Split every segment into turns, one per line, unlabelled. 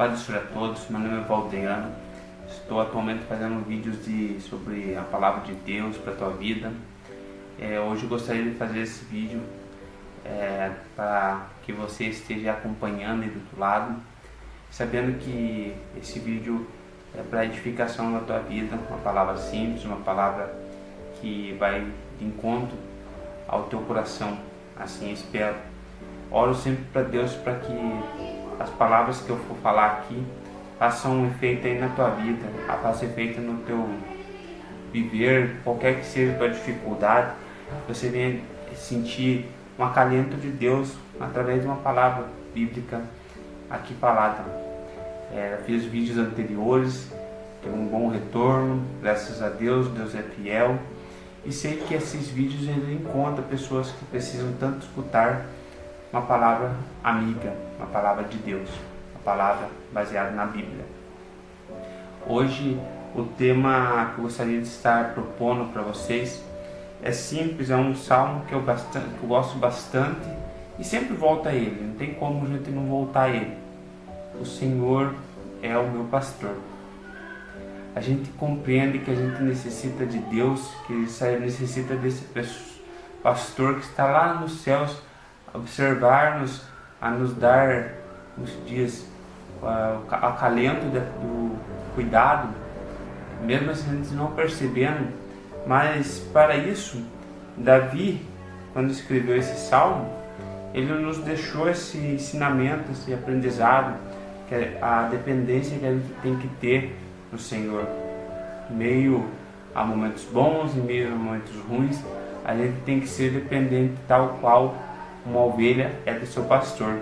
Paz do Senhor a todos, meu nome é Valdeano. Estou atualmente fazendo vídeos sobre a palavra de Deus para a tua vida. Hoje eu gostaria de fazer esse vídeo para que você esteja acompanhando aí do outro lado, sabendo que esse vídeo é para edificação da tua vida, uma palavra simples, uma palavra que vai de encontro ao teu coração. Assim espero. Oro sempre para Deus para que as palavras que eu for falar aqui façam um efeito aí na tua vida, façam efeito no teu viver, qualquer que seja a tua dificuldade, você venha sentir um acalento de Deus através de uma palavra bíblica aqui falada. Fiz vídeos anteriores, tem um bom retorno, graças a Deus, Deus é fiel, e sei que esses vídeos ele encontra pessoas que precisam tanto escutar uma palavra amiga, uma palavra de Deus, uma palavra baseada na Bíblia. Hoje o tema que eu gostaria de estar propondo para vocês é simples, é um salmo que eu gosto bastante e sempre volto a ele, não tem como a gente não voltar a ele. O Senhor é o meu pastor. A gente compreende que a gente necessita de Deus, que necessita desse pastor que está lá nos céus, observar-nos, a nos dar, como se diz, o acalento do cuidado, mesmo a gente não percebendo. Mas para isso, Davi, quando escreveu esse salmo, ele nos deixou esse ensinamento, esse aprendizado, que é a dependência que a gente tem que ter no Senhor. Em meio a momentos bons, em meio a momentos ruins, a gente tem que ser dependente, tal qual uma ovelha é do seu pastor.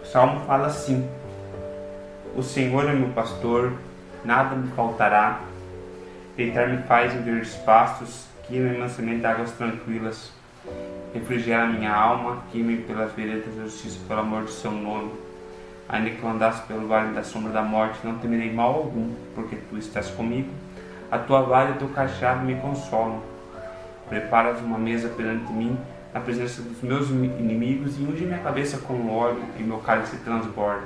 O salmo fala assim: o Senhor é meu pastor, nada me faltará. Deitar-me faz em verdes pastos, guia-me mansamente a águas tranquilas. Refrigera minha alma, guia-me pelas veredas da justiça, pelo amor do seu nome. Ainda que eu andasse pelo vale da sombra da morte, não temerei mal algum, porque tu estás comigo. A tua vara e o teu cajado me consolam. Preparas uma mesa perante mim, na presença dos meus inimigos, e unge minha cabeça com óleo, e meu cálice transborda.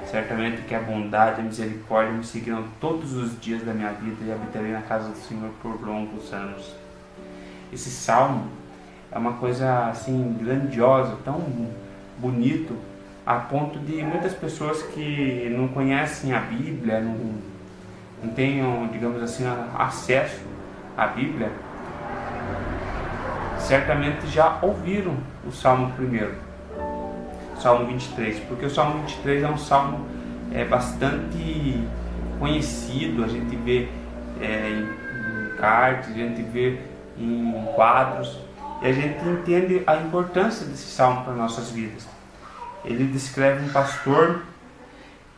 Certamente que a bondade e a misericórdia me seguirão todos os dias da minha vida, e habitarei na casa do Senhor por longos anos. Esse salmo é uma coisa assim grandiosa, tão bonito, a ponto de muitas pessoas que não conhecem a Bíblia, não tenham, digamos assim, acesso à Bíblia, certamente já ouviram o Salmo 1, Salmo 23, porque o Salmo 23 é um salmo bastante conhecido, a gente vê em cartas, a gente vê em quadros, e a gente entende a importância desse salmo para nossas vidas. Ele descreve um pastor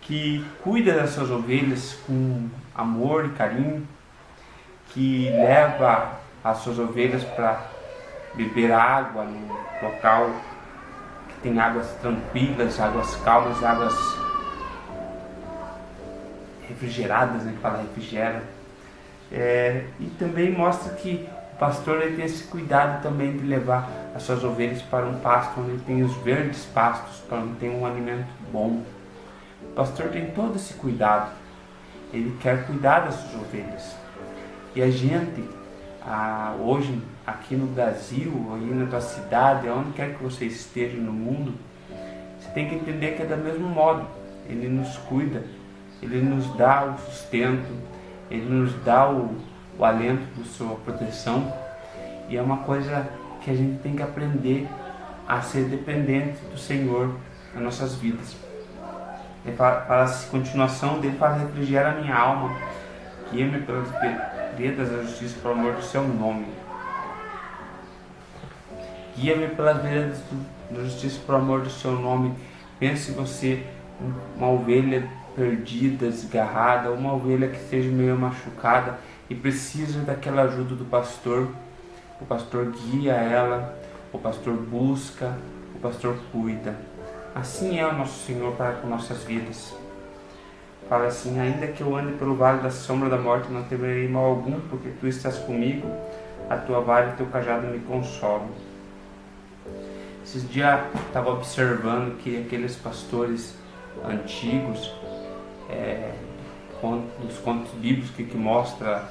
que cuida das suas ovelhas com amor e carinho, que leva as suas ovelhas para beber água num local que tem águas tranquilas, águas calmas, águas refrigeradas, né, que fala refrigera. E também mostra que o pastor ele tem esse cuidado também de levar as suas ovelhas para um pasto onde tem os verdes pastos, para onde tem um alimento bom. O pastor tem todo esse cuidado, ele quer cuidar das suas ovelhas. E a gente, hoje, aqui no Brasil, aí na tua cidade, onde quer que você esteja no mundo, você tem que entender que é do mesmo modo. Ele nos cuida, ele nos dá o sustento, ele nos dá o alento da sua proteção, e é uma coisa que a gente tem que aprender a ser dependente do Senhor nas nossas vidas. Ele fala a continuação dele, fala: refrigera a minha alma, guia-me pelas veredas da justiça, pelo amor do seu nome. Guia-me pelas veredas da justiça, pelo amor do seu nome. Pense você uma ovelha perdida, desgarrada, uma ovelha que esteja meio machucada e precisa daquela ajuda do pastor. O pastor guia ela, o pastor busca, o pastor cuida. Assim é o nosso Senhor para com nossas vidas. Fala assim: ainda que eu ande pelo vale da sombra da morte, não temerei mal algum, porque tu estás comigo, a tua vara e o teu cajado me consolam. Esses dias eu estava observando que aqueles pastores antigos, dos contos bíblicos que mostra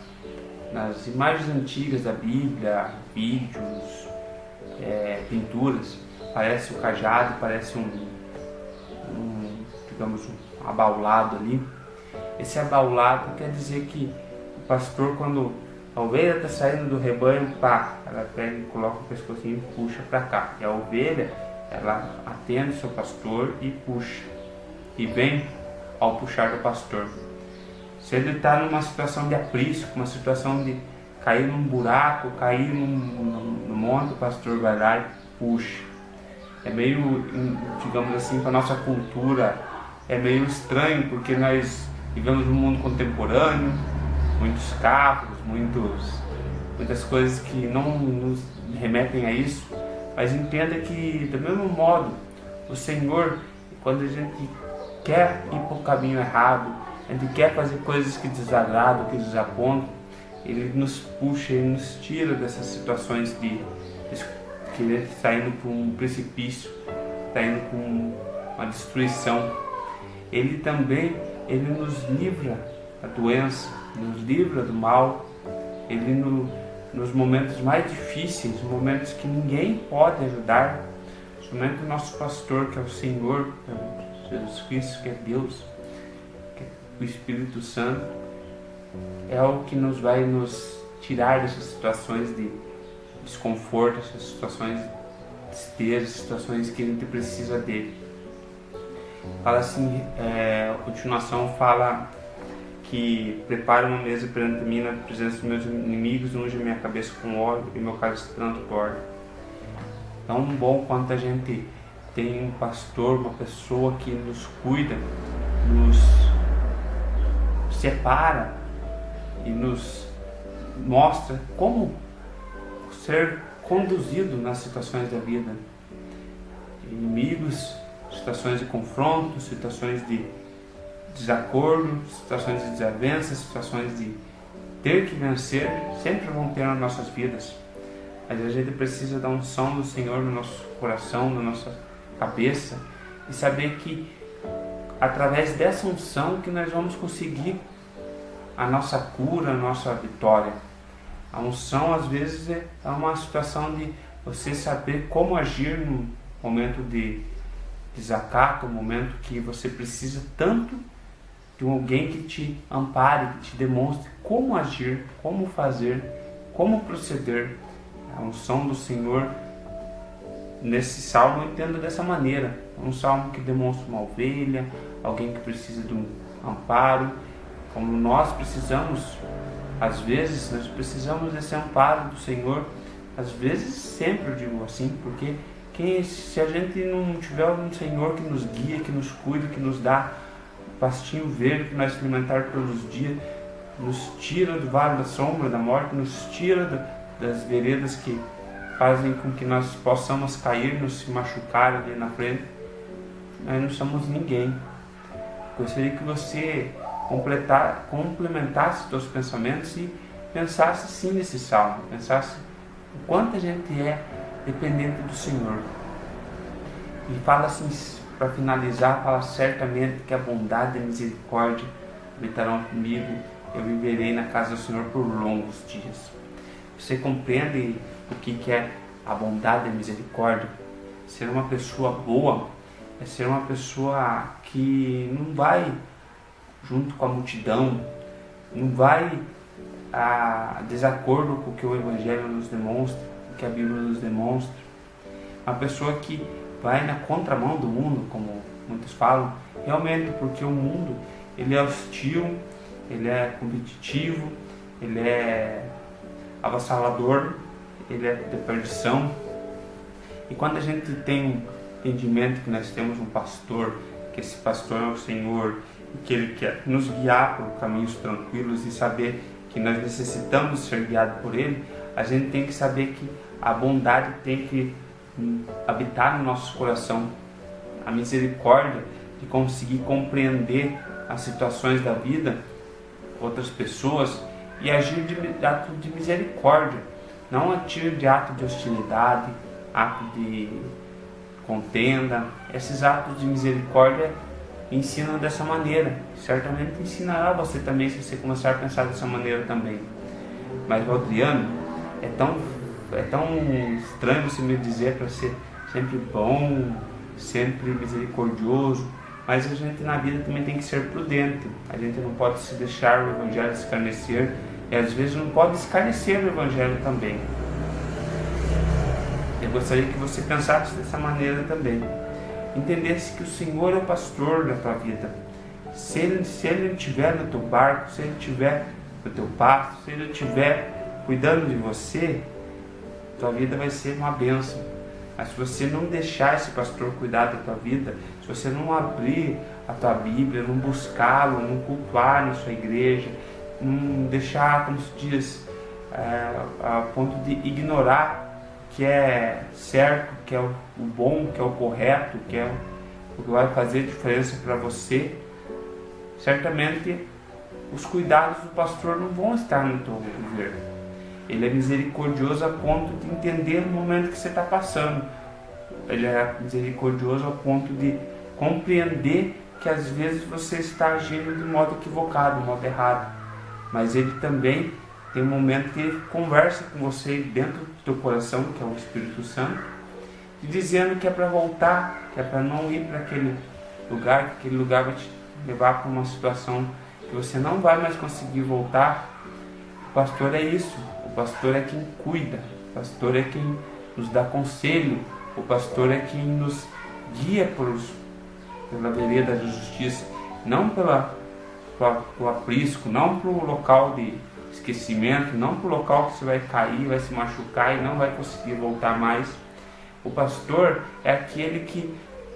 nas imagens antigas da Bíblia, vídeos, pinturas, parece o cajado, parece digamos, um abaulado ali. Esse abaulado quer dizer que o pastor, quando a ovelha está saindo do rebanho, ela pega e coloca o pescocinho e puxa para cá. E a ovelha, ela atende o seu pastor e puxa. E vem ao puxar do pastor. Se ele está numa situação de aprisco, uma situação de cair num buraco, cair no monte, o pastor vai lá e puxa. É meio, digamos assim, para a nossa cultura, é meio estranho, porque nós vivemos num mundo contemporâneo, muitos carros, muitas coisas que não nos remetem a isso, mas entenda que, do mesmo modo, o Senhor, quando a gente quer ir para o caminho errado, a gente quer fazer coisas que desagradam, que desapontam, Ele nos puxa, Ele nos tira dessas situações de querer estar indo para um precipício, está indo para uma destruição. Ele também, Ele nos livra da doença, nos livra do mal. Ele nos momentos mais difíceis, momentos que ninguém pode ajudar, somente o nosso pastor, que é o Senhor, Jesus Cristo, que é Deus, que é o Espírito Santo, é o que vai nos tirar dessas situações de desconforto, essas situações de tristeza, situações que a gente precisa dele. Fala assim, a continuação fala que prepara uma mesa perante mim na presença dos meus inimigos, unge minha cabeça com óleo e meu cálice transborda. Tão bom quanto a gente tem um pastor, uma pessoa que nos cuida, nos separa e nos mostra como ser conduzido nas situações da vida. Inimigos, situações de confronto, situações de desacordo, situações de desavença, situações de ter que vencer, sempre vão ter nas nossas vidas. Mas a gente precisa da unção do Senhor no nosso coração, na nossa cabeça, e saber que através dessa unção que nós vamos conseguir a nossa cura, a nossa vitória. A unção às vezes é uma situação de você saber como agir no momento de desacato, no momento que você precisa tanto de alguém que te ampare, que te demonstre como agir, como fazer, como proceder. A unção do Senhor nesse salmo eu entendo dessa maneira. É um salmo que demonstra uma ovelha, alguém que precisa de um amparo, como nós precisamos. Às vezes nós precisamos desse amparo do Senhor, às vezes sempre eu digo assim, porque se a gente não tiver um Senhor que nos guia, que nos cuida, que nos dá o pastinho verde que nós alimentar todos os dias, nos tira do vale da sombra da morte, nos tira das veredas que fazem com que nós possamos cair, nos se machucar ali na frente, nós não somos ninguém. Gostaria que você complementasse seus pensamentos e pensasse sim nesse salmo, pensasse o quanto a gente é dependente do Senhor. E fala assim, para finalizar, fala certamente que a bondade e a misericórdia habitarão comigo, eu viverei na casa do Senhor por longos dias. Você compreende o que é a bondade e a misericórdia? Ser uma pessoa boa é ser uma pessoa que não vai junto com a multidão, não vai a desacordo com o que o Evangelho nos demonstra, o que a Bíblia nos demonstra. Uma pessoa que vai na contramão do mundo, como muitos falam, realmente, porque o mundo ele é hostil, ele é competitivo, ele é avassalador, ele é de perdição. E quando a gente tem entendimento que nós temos um pastor, que esse pastor é o Senhor, e que Ele quer nos guiar por caminhos tranquilos e saber que nós necessitamos ser guiados por Ele, a gente tem que saber que a bondade tem que habitar no nosso coração, a misericórdia de conseguir compreender as situações da vida, outras pessoas, e agir de ato de misericórdia, não agir de ato de hostilidade, ato de contenda. Esses atos de misericórdia ensinam dessa maneira. Certamente ensinará você também se você começar a pensar dessa maneira também. Mas Valdriano, é tão estranho você me dizer para ser sempre bom, sempre misericordioso, mas a gente na vida também tem que ser prudente. A gente não pode se deixar o Evangelho escarnecer, e às vezes não pode escarnecer o Evangelho também. Eu gostaria que você pensasse dessa maneira também. Entendesse que o Senhor é o pastor da tua vida. Se Ele estiver no teu barco, se Ele estiver no teu pasto, se Ele estiver cuidando de você, tua vida vai ser uma bênção. Mas se você não deixar esse pastor cuidar da tua vida, se você não abrir a tua Bíblia, não buscá-lo, não cultuar na sua igreja, não deixar, como se diz, a ponto de ignorar que é certo, que é o bom, que é o correto, que é o que vai fazer diferença para você, certamente os cuidados do pastor não vão estar no teu governo. Ele é misericordioso a ponto de entender o momento que você está passando. Ele é misericordioso a ponto de compreender que às vezes você está agindo de modo equivocado, de modo errado. Mas ele também tem um momento que ele conversa com você dentro do teu coração, que é o Espírito Santo, e dizendo que é para voltar, que é para não ir para aquele lugar, que aquele lugar vai te levar para uma situação que você não vai mais conseguir voltar. O pastor é isso, o pastor é quem cuida, o pastor é quem nos dá conselho, o pastor é quem nos guia pela vereda da justiça, não pelo aprisco, não pelo local de esquecimento, não para o local que você vai cair, vai se machucar e não vai conseguir voltar mais. O pastor é aquele que,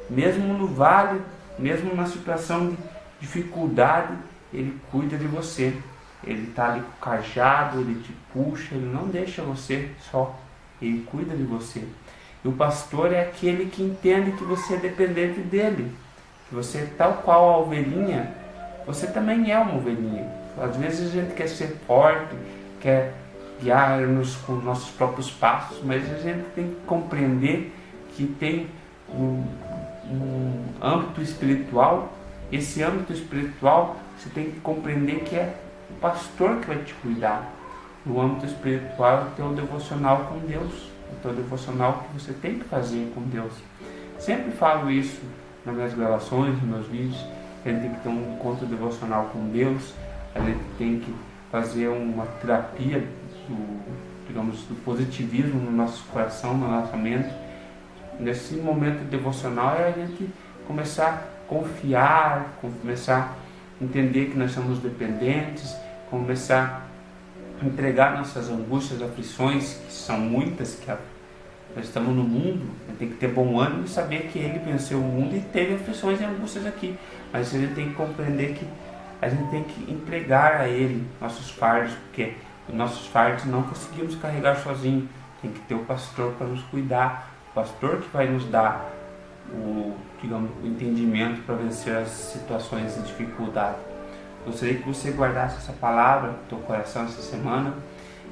mesmo no vale, mesmo na situação de dificuldade, ele cuida de você. Ele está ali com o cajado, ele te puxa, ele não deixa você só, ele cuida de você. E o pastor é aquele que entende que você é dependente dele, que você, tal qual a ovelhinha, você também é uma ovelhinha. Às vezes a gente quer ser forte, quer guiar-nos com os nossos próprios passos, mas a gente tem que compreender que tem um âmbito espiritual. Esse âmbito espiritual você tem que compreender que é o pastor que vai te cuidar. No âmbito espiritual é o teu devocional com Deus, o teu devocional que você tem que fazer com Deus. Sempre falo isso nas minhas gravações, nos meus vídeos, que a gente tem que ter um encontro devocional com Deus. A gente tem que fazer uma terapia do positivismo no nosso coração, na nossa mente. Nesse momento devocional é a gente começar a confiar, começar a entender que nós somos dependentes, começar a entregar nossas angústias, aflições, que são muitas, que nós estamos no mundo. A gente tem que ter bom ânimo e saber que Ele venceu o mundo e teve aflições e angústias aqui. Mas a gente tem que compreender que a gente tem que entregar a Ele nossos fardos, porque os nossos fardos não conseguimos carregar sozinhos. Tem que ter o pastor para nos cuidar, o pastor que vai nos dar o entendimento para vencer as situações de dificuldade. Gostaria que você guardasse essa palavra no teu coração essa semana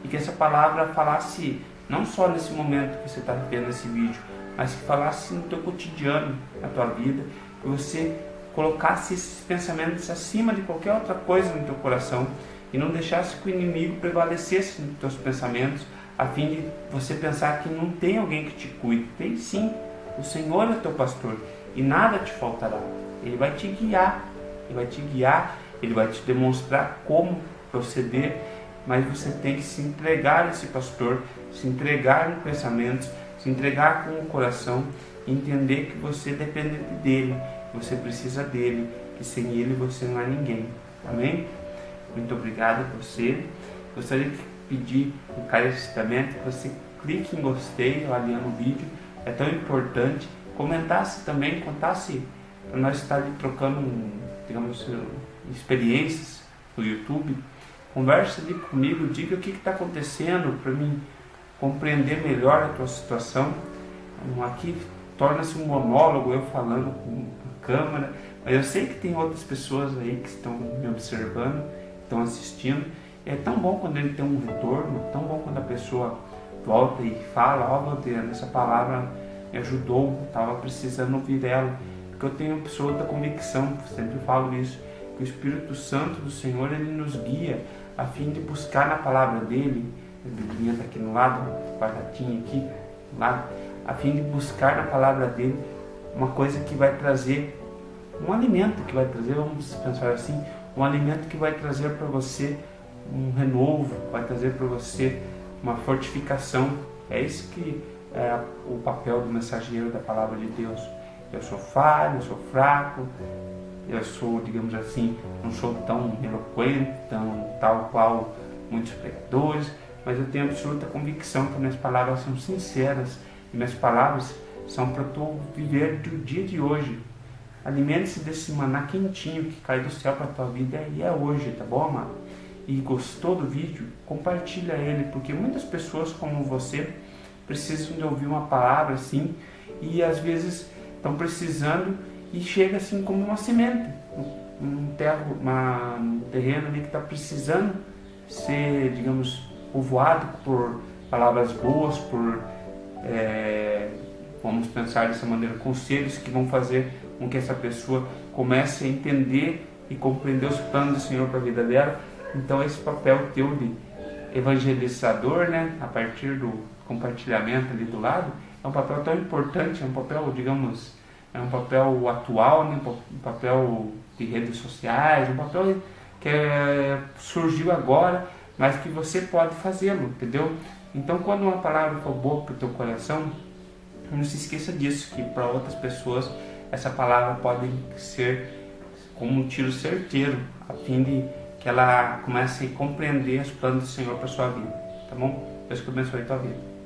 e que essa palavra falasse não só nesse momento que você está vendo esse vídeo, mas que falasse no teu cotidiano, na tua vida, que você colocasse esses pensamentos acima de qualquer outra coisa no teu coração e não deixasse que o inimigo prevalecesse nos teus pensamentos, a fim de você pensar que não tem alguém que te cuide. Tem sim, o Senhor é teu pastor e nada te faltará. Ele vai te guiar, Ele vai te demonstrar como proceder, mas você tem que se entregar a esse pastor, se entregar no pensamento, se entregar com o coração, entender que você depende dele, você precisa dele, que sem ele você não é ninguém. Amém? Muito obrigado a você. Gostaria de pedir encarecidamente que você clique em gostei ali no vídeo, é tão importante. Comentasse também, contasse para nós estar trocando, experiências no YouTube. Converse ali comigo, diga o que está acontecendo para mim compreender melhor a tua situação. Aqui torna-se um monólogo, eu falando com a câmera, mas eu sei que tem outras pessoas aí que estão me observando, estão assistindo. É tão bom quando ele tem um retorno, tão bom quando a pessoa volta e fala: ó, Valdir, essa palavra me ajudou, estava precisando ouvir ela. porque eu tenho absoluta convicção, sempre falo isso, que o Espírito Santo do Senhor, ele nos guia a fim de buscar na palavra dele, a Biblinha está aqui no lado, guardadinha aqui no lado, a fim de buscar na palavra dele uma coisa que vai trazer, um alimento que vai trazer, vamos pensar assim, um alimento que vai trazer para você um renovo, vai trazer para você uma fortificação. É isso que é o papel do mensageiro da palavra de Deus. Eu sou falho, eu sou fraco, eu sou, digamos assim, não sou tão eloquente, tão tal qual muitos pregadores, mas eu tenho absoluta convicção que minhas palavras são sinceras e minhas palavras são para tu viver do dia de hoje. Alimente-se desse maná quentinho que cai do céu para a tua vida e é hoje, tá bom, amado? E gostou do vídeo? Compartilha ele, porque muitas pessoas como você precisam de ouvir uma palavra assim e às vezes estão precisando e chega assim como uma semente, um terreno ali que está precisando ser, digamos, povoado por palavras boas, por, vamos pensar dessa maneira, conselhos que vão fazer com que essa pessoa comece a entender e compreender os planos do Senhor para a vida dela. Então esse papel teu de evangelizador, né, a partir do compartilhamento ali do lado, é um papel tão importante, é um papel, digamos, é um papel atual, né, um papel de redes sociais, um papel que surgiu agora, mas que você pode fazê-lo, entendeu? Então quando uma palavra for boa para o teu coração, não se esqueça disso, que para outras pessoas essa palavra pode ser como um tiro certeiro, a fim de que ela comece a compreender os planos do Senhor para sua vida, tá bom? Deus que abençoe a tua vida.